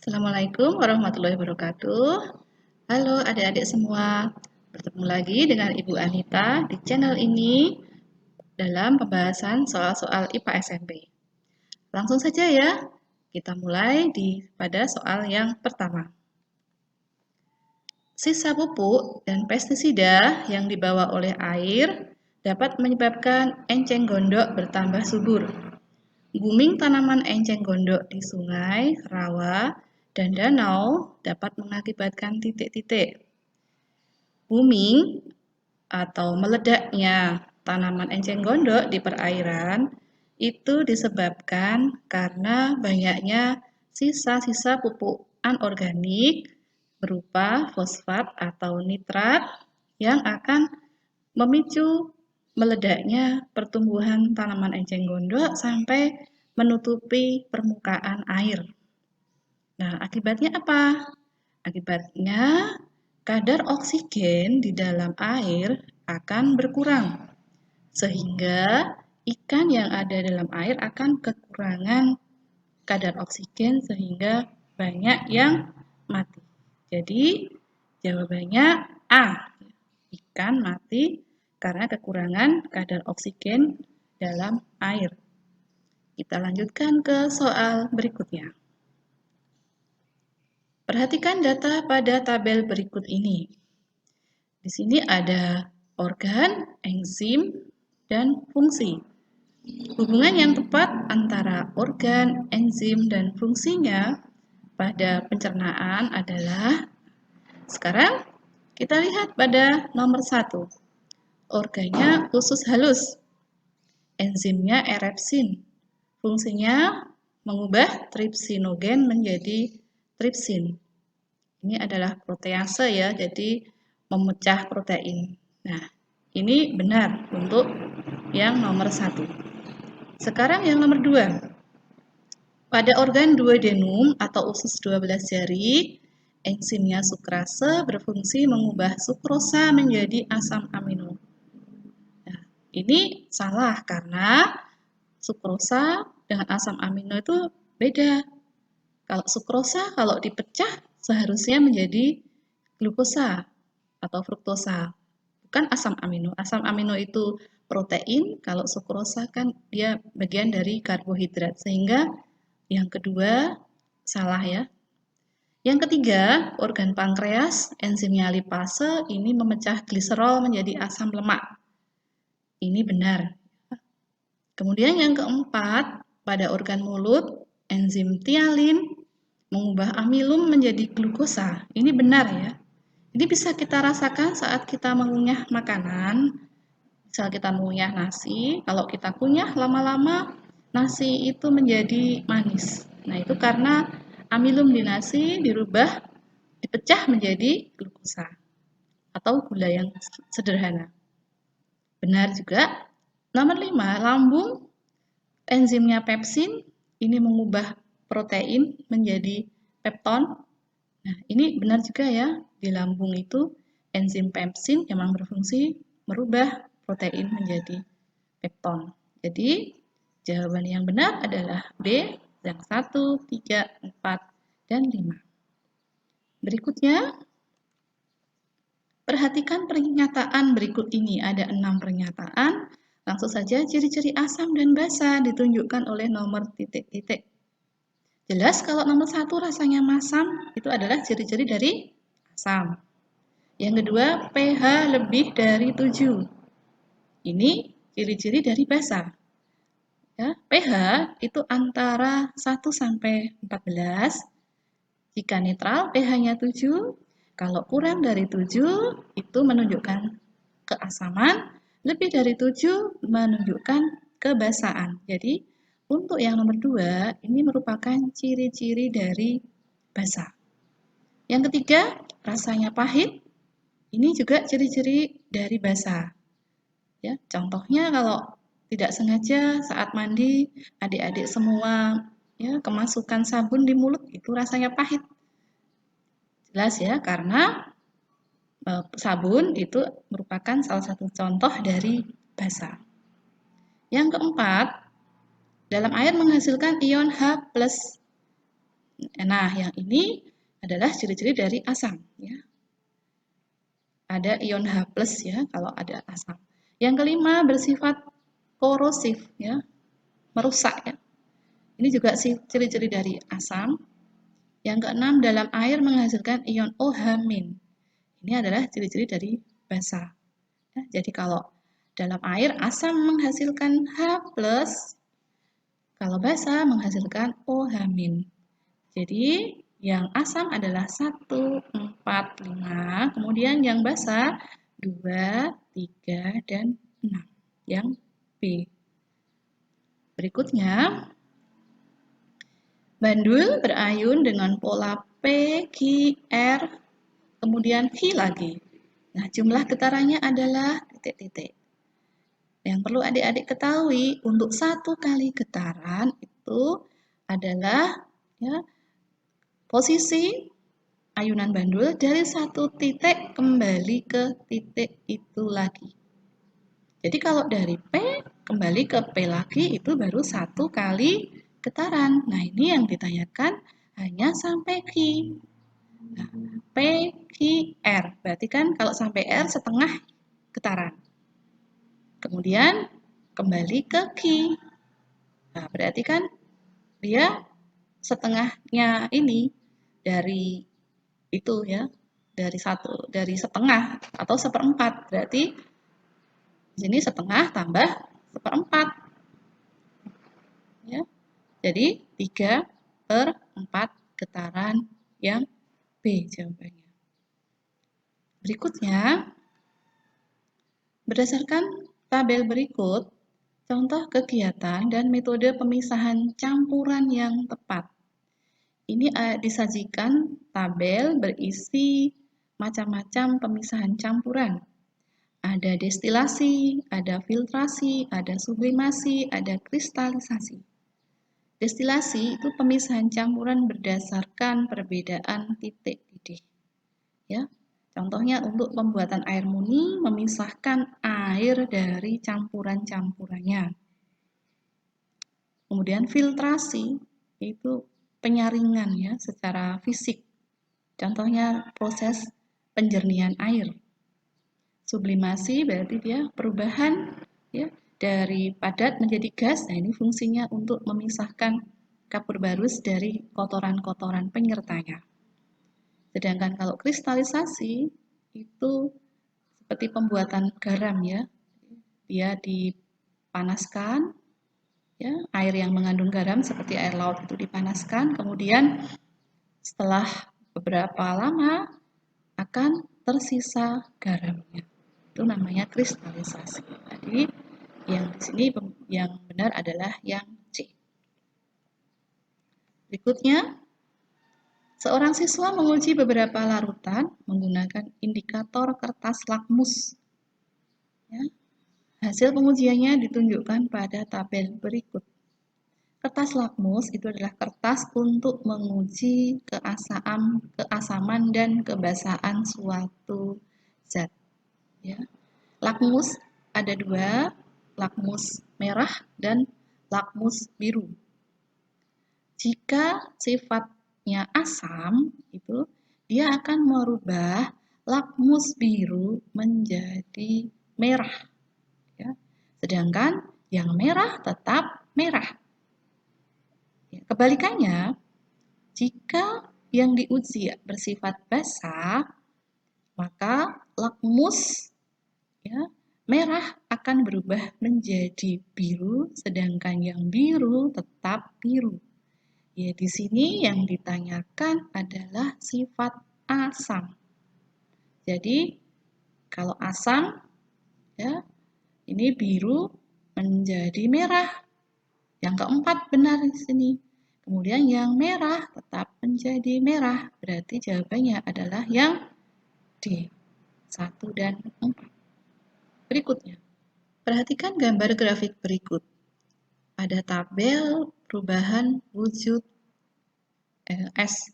Assalamualaikum warahmatullahi wabarakatuh. Halo adik-adik semua, bertemu lagi dengan Ibu Anita di channel ini dalam pembahasan soal-soal IPA SMP. Langsung saja ya, kita mulai pada soal yang pertama. Sisa pupuk dan pestisida yang dibawa oleh air dapat menyebabkan enceng gondok bertambah subur. Booming tanaman enceng gondok di sungai, rawa, dan danau dapat mengakibatkan titik-titik. Booming atau meledaknya tanaman enceng gondok di perairan itu disebabkan karena banyaknya sisa-sisa pupuk anorganik berupa fosfat atau nitrat yang akan memicu meledaknya pertumbuhan tanaman enceng gondok sampai menutupi permukaan air. Nah, akibatnya apa? Akibatnya kadar oksigen di dalam air akan berkurang, sehingga ikan yang ada dalam air akan kekurangan kadar oksigen sehingga banyak yang mati. Jadi, jawabannya A. Ikan mati karena kekurangan kadar oksigen dalam air. Kita lanjutkan ke soal berikutnya. Perhatikan data pada tabel berikut ini. Di sini ada organ, enzim, dan fungsi. Hubungan yang tepat antara organ, enzim, dan fungsinya pada pencernaan adalah, sekarang kita lihat pada nomor 1. Organnya usus halus, enzimnya erepsin. Fungsinya mengubah tripsinogen menjadi tripsin. Ini adalah protease ya, jadi memecah protein. Nah, ini benar untuk yang nomor 1. Sekarang yang nomor 2. Pada organ duodenum atau usus 12 jari, enzimnya sukrase berfungsi mengubah sukrosa menjadi asam amino. Nah, ini salah karena sukrosa dengan asam amino itu beda. Kalau sukrosa kalau dipecah seharusnya menjadi glukosa atau fruktosa, bukan asam amino. Asam amino itu protein, kalau sukrosa kan dia bagian dari karbohidrat, sehingga yang kedua salah ya. Yang ketiga, organ pankreas, enzimnya lipase ini memecah gliserol menjadi asam lemak. Ini benar. Kemudian yang keempat, pada organ mulut, enzim tialin mengubah amilum menjadi glukosa. Ini benar ya. Ini bisa kita rasakan saat kita mengunyah makanan. Misal kita mengunyah nasi, kalau kita kunyah lama-lama nasi itu menjadi manis. Nah, itu karena amilum di nasi dipecah menjadi glukosa atau gula yang sederhana. Benar juga. Nomor 5, lambung, enzimnya pepsin ini mengubah protein menjadi pepton. Nah, ini benar juga ya, di lambung itu enzim pepsin memang berfungsi merubah protein menjadi pepton. Jadi, jawaban yang benar adalah B, yang 1, 3, 4, dan 5. Berikutnya, perhatikan pernyataan berikut ini. Ada 6 pernyataan. Langsung saja ciri-ciri asam dan basa ditunjukkan oleh nomor titik-titik. Jelas kalau nomor 1 rasanya masam, itu adalah ciri-ciri dari asam. Yang kedua, pH lebih dari 7. Ini ciri-ciri dari basa. Ya, pH itu antara 1 sampai 14. Jika netral, pH-nya 7. Kalau kurang dari 7, itu menunjukkan keasaman. Lebih dari 7 menunjukkan kebasaan. Jadi, untuk yang nomor 2, ini merupakan ciri-ciri dari basa. Yang ketiga, rasanya pahit. Ini juga ciri-ciri dari basa. Ya, contohnya kalau tidak sengaja saat mandi, adik-adik semua ya kemasukan sabun di mulut, itu rasanya pahit. Jelas ya, karena sabun itu merupakan salah satu contoh dari basa. Yang keempat, dalam air menghasilkan ion H+. Nah, yang ini adalah ciri-ciri dari asam. Ya. Ada ion H+ ya kalau ada asam. Yang kelima bersifat korosif ya, merusak ya. Ini juga ciri-ciri dari asam. Yang keenam dalam air menghasilkan ion OH-. Ini adalah ciri-ciri dari basa. Ya, jadi kalau dalam air asam menghasilkan H+, kalau basa menghasilkan OH-. Jadi yang asam adalah 1, 4, 5, kemudian yang basa 2, 3, dan 6. Yang B. Berikutnya, bandul berayun dengan pola P, Q, R, kemudian V lagi. Nah, jumlah getarannya adalah titik-titik. Yang perlu adik-adik ketahui, untuk satu kali getaran itu adalah ya, posisi ayunan bandul dari satu titik kembali ke titik itu lagi. Jadi kalau dari P kembali ke P lagi itu baru satu kali getaran. Nah ini yang ditanyakan hanya sampai Q. Nah, P, Q, R. Berarti kan kalau sampai R setengah getaran. Kemudian kembali ke Q. Nah berarti kan dia setengahnya ini dari itu ya, dari setengah atau seperempat, berarti di sini setengah tambah seperempat ya, jadi 3/4 getaran yang B jawabannya. Berikutnya, berdasarkan tabel berikut, contoh kegiatan dan metode pemisahan campuran yang tepat. Ini disajikan tabel berisi macam-macam pemisahan campuran. Ada destilasi, ada filtrasi, ada sublimasi, ada kristalisasi. Destilasi itu pemisahan campuran berdasarkan perbedaan titik didih. Ya. Contohnya untuk pembuatan air murni memisahkan air dari campuran-campurannya. Kemudian filtrasi itu penyaringan ya secara fisik. Contohnya proses penjernihan air. Sublimasi berarti dia perubahan ya dari padat menjadi gas. Nah, ini fungsinya untuk memisahkan kapur barus dari kotoran-kotoran penyertanya. Sedangkan kalau kristalisasi itu seperti pembuatan garam ya. Dia dipanaskan ya, air yang mengandung garam seperti air laut itu dipanaskan, kemudian setelah beberapa lama akan tersisa garamnya. Itu namanya kristalisasi. Jadi yang di sini yang benar adalah yang C. Berikutnya, seorang siswa menguji beberapa larutan menggunakan indikator kertas lakmus. Ya, hasil pengujiannya ditunjukkan pada tabel berikut. Kertas lakmus itu adalah kertas untuk menguji keasaman dan kebasahan suatu zat. Ya. Lakmus ada dua, lakmus merah dan lakmus biru. Jika sifatnya asam, itu dia akan merubah lakmus biru menjadi merah. Ya. Sedangkan yang merah tetap merah. Kebalikannya, jika yang diuji bersifat basa, maka lakmus ya, merah akan berubah menjadi biru, sedangkan yang biru tetap biru. Ya, di sini yang ditanyakan adalah sifat asam. Jadi, kalau asam, ya, ini biru menjadi merah. Yang keempat benar di sini. Kemudian yang merah tetap menjadi merah. Berarti jawabannya adalah yang D. 1 dan 4. Berikutnya. Perhatikan gambar grafik berikut. Pada tabel perubahan wujud es.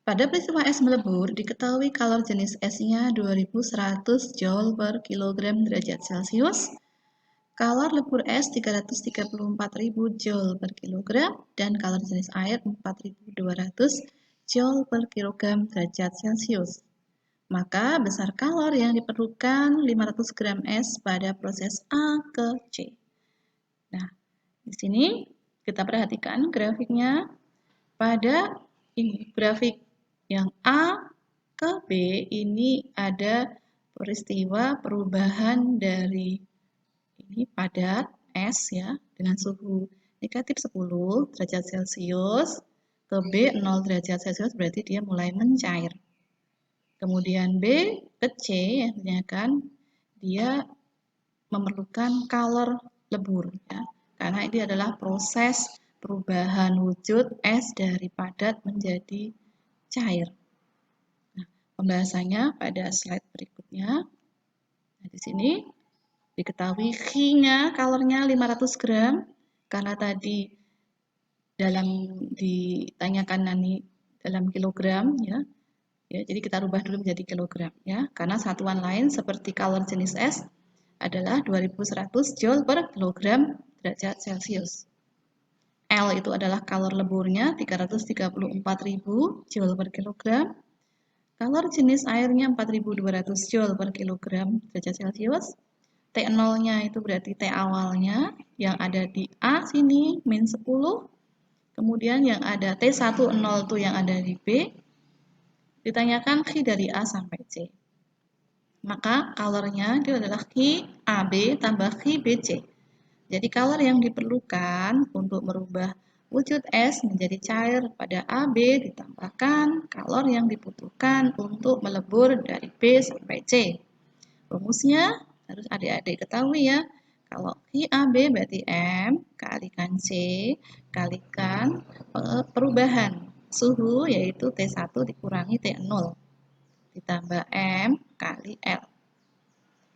Pada peristiwa es melebur, diketahui kalor jenis esnya 2100 Joule per kilogram derajat Celcius. Kalor lebur es 334.000 Joule per kilogram dan kalor jenis air 4.200 Joule per kilogram derajat Celcius. Maka besar kalor yang diperlukan 500 gram es pada proses A ke C. Nah, di sini kita perhatikan grafiknya. Pada ini grafik yang A ke B ini ada peristiwa perubahan dari ini padat es ya dengan suhu negatif 10 derajat Celcius ke B 0 derajat Celcius, berarti dia mulai mencair. Kemudian B ke C yang ditanyakan dia memerlukan kalor lebur ya, karena ini adalah proses perubahan wujud es dari padat menjadi cair. Nah, pembahasannya pada slide berikutnya. Nah, di sini diketahui Q-nya kalornya 500 gram karena tadi dalam ditanyakan nanti dalam kilogram ya. Ya, jadi kita rubah dulu menjadi kilogram ya, karena satuan lain seperti kalor jenis es adalah 2100 Joule per kilogram derajat Celcius. L itu adalah kalor leburnya 334.000 Joule per kilogram. Kalor jenis airnya 4.200 Joule per kilogram derajat Celcius. T0-nya itu berarti T awalnya yang ada di A sini min 10. Kemudian yang ada T10 itu yang ada di B. Ditanyakan Q dari A sampai C. Maka kalornya itu adalah Q AB tambah Q BC. Jadi kalor yang diperlukan untuk merubah wujud es menjadi cair pada AB ditambahkan kalor yang dibutuhkan untuk melebur dari B sampai C. Rumusnya harus adik-adik ketahui ya. Kalau QAB berarti M kalikan C kalikan perubahan suhu yaitu T1 dikurangi T0 ditambah M kali L.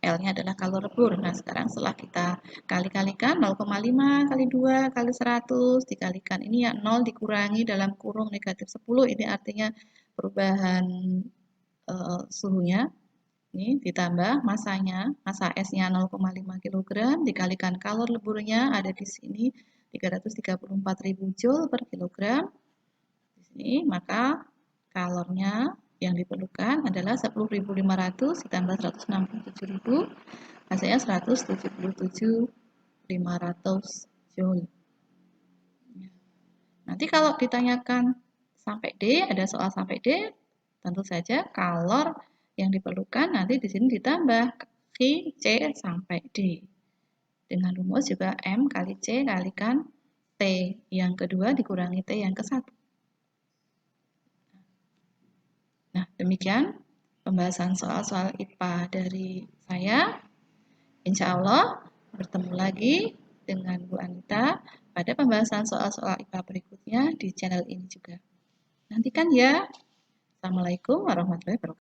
L-nya adalah kalor lebur. Nah, sekarang setelah kita kali-kalikan 0,5 kali 2 kali 100 dikalikan ini ya 0 dikurangi dalam kurung negatif 10, ini artinya perubahan suhunya. Ini ditambah masanya, masa esnya 0,5 kg dikalikan kalor leburnya ada di sini 334.000 Joule per kilogram. Di sini maka kalornya yang diperlukan adalah 10.500 ditambah 167.000, hasilnya 177.500 Joule. Nanti kalau ditanyakan sampai D, ada soal sampai D, tentu saja kalor yang diperlukan nanti di sini ditambah Q, C sampai D. Dengan rumus juga M kali C kalikan T yang kedua dikurangi T yang ke-1. Nah, demikian pembahasan soal-soal IPA dari saya. Insya Allah bertemu lagi dengan Bu Anita pada pembahasan soal-soal IPA berikutnya di channel ini juga. Nantikan ya. Assalamualaikum warahmatullahi wabarakatuh.